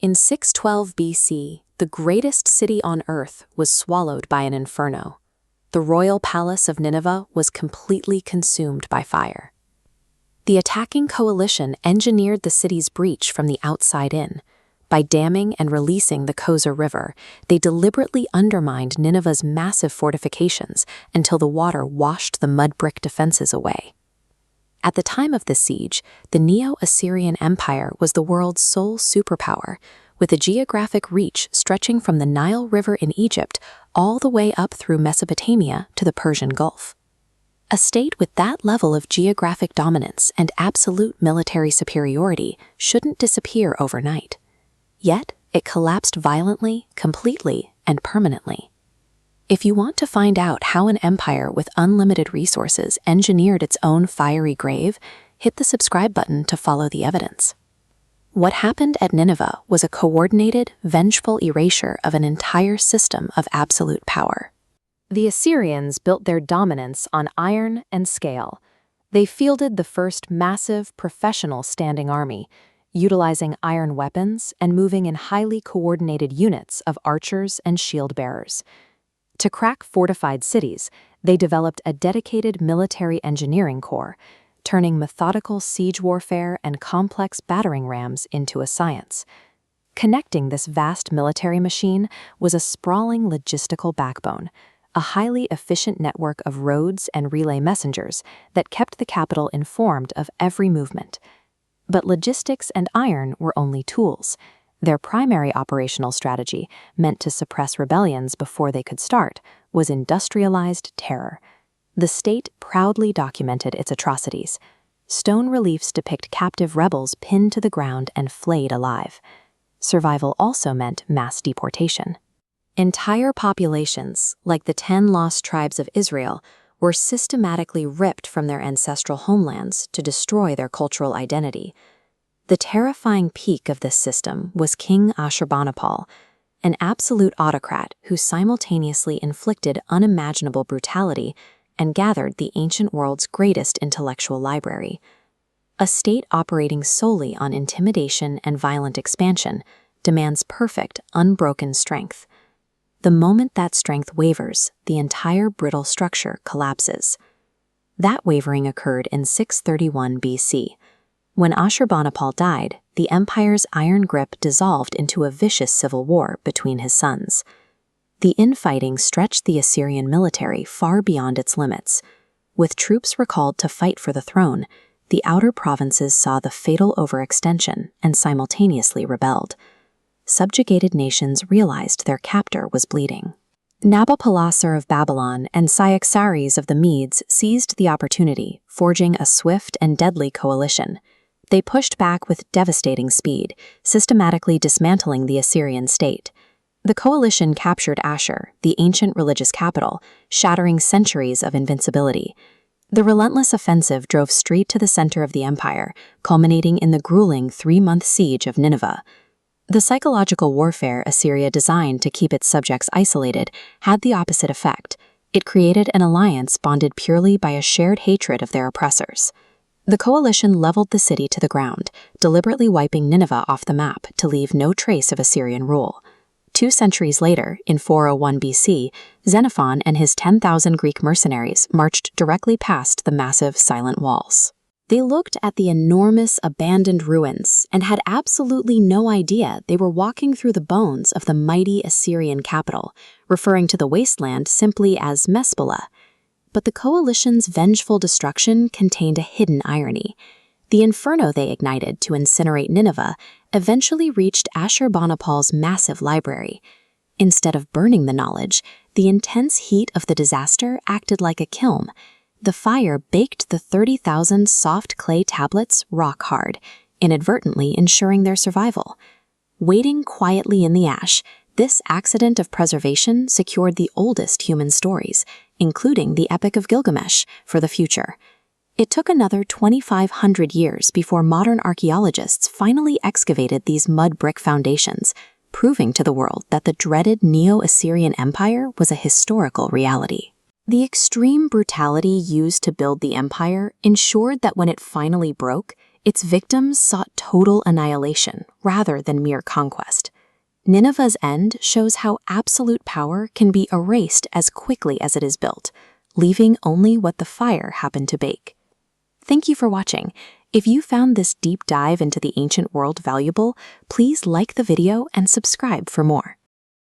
In 612 BC, the greatest city on earth was swallowed by an inferno. The royal palace of Nineveh was completely consumed by fire. The attacking coalition engineered the city's breach from the outside in. By damming and releasing the Kosor River, they deliberately undermined Nineveh's massive fortifications until the water washed the mud brick defenses away. At the time of the siege, the Neo-Assyrian Empire was the world's sole superpower, with a geographic reach stretching from the Nile River in Egypt all the way up through Mesopotamia to the Persian Gulf. A state with that level of geographic dominance and absolute military superiority shouldn't disappear overnight. Yet, it collapsed violently, completely, and permanently. If you want to find out how an empire with unlimited resources engineered its own fiery grave, hit the subscribe button to follow the evidence. What happened at Nineveh was a coordinated, vengeful erasure of an entire system of absolute power. The Assyrians built their dominance on iron and scale. They fielded the first massive, professional standing army, utilizing iron weapons and moving in highly coordinated units of archers and shield-bearers. To crack fortified cities, they developed a dedicated military engineering corps, turning methodical siege warfare and complex battering rams into a science. Connecting this vast military machine was a sprawling logistical backbone, a highly efficient network of roads and relay messengers that kept the capital informed of every movement. But logistics and iron were only tools. Their primary operational strategy, meant to suppress rebellions before they could start, was industrialized terror. The state proudly documented its atrocities. Stone reliefs depict captive rebels pinned to the ground and flayed alive. Survival also meant mass deportation. Entire populations, like the 10 lost tribes of Israel, were systematically ripped from their ancestral homelands to destroy their cultural identity. The terrifying peak of this system was King Ashurbanipal, an absolute autocrat who simultaneously inflicted unimaginable brutality and gathered the ancient world's greatest intellectual library. A state operating solely on intimidation and violent expansion demands perfect, unbroken strength. The moment that strength wavers, the entire brittle structure collapses. That wavering occurred in 631 BC. When Ashurbanipal died, the empire's iron grip dissolved into a vicious civil war between his sons. The infighting stretched the Assyrian military far beyond its limits. With troops recalled to fight for the throne, the outer provinces saw the fatal overextension and simultaneously rebelled. Subjugated nations realized their captor was bleeding. Nabopolassar of Babylon and Cyaxares of the Medes seized the opportunity, forging a swift and deadly coalition. They pushed back with devastating speed, systematically dismantling the Assyrian state. The coalition captured Ashur, the ancient religious capital, shattering centuries of invincibility. The relentless offensive drove straight to the center of the empire, culminating in the grueling 3-month siege of Nineveh. The psychological warfare Assyria designed to keep its subjects isolated had the opposite effect. It created an alliance bonded purely by a shared hatred of their oppressors. The coalition leveled the city to the ground, deliberately wiping Nineveh off the map to leave no trace of Assyrian rule. 2 centuries later, in 401 BC, Xenophon and his 10,000 Greek mercenaries marched directly past the massive silent walls. They looked at the enormous abandoned ruins and had absolutely no idea they were walking through the bones of the mighty Assyrian capital, referring to the wasteland simply as Mespela. But the coalition's vengeful destruction contained a hidden irony. The inferno they ignited to incinerate Nineveh eventually reached Ashurbanipal's massive library. Instead of burning the knowledge, the intense heat of the disaster acted like a kiln. The fire baked the 30,000 soft clay tablets rock hard, inadvertently ensuring their survival. Waiting quietly in the ash, this accident of preservation secured the oldest human stories, including the Epic of Gilgamesh, for the future. It took another 2,500 years before modern archaeologists finally excavated these mud brick foundations, proving to the world that the dreaded Neo-Assyrian Empire was a historical reality. The extreme brutality used to build the empire ensured that when it finally broke, Its victims sought total annihilation rather than mere conquest. Nineveh's end shows how absolute power can be erased as quickly as it is built, leaving only what the fire happened to bake. Thank you for watching. If you found this deep dive into the ancient world valuable, please like the video and subscribe for more.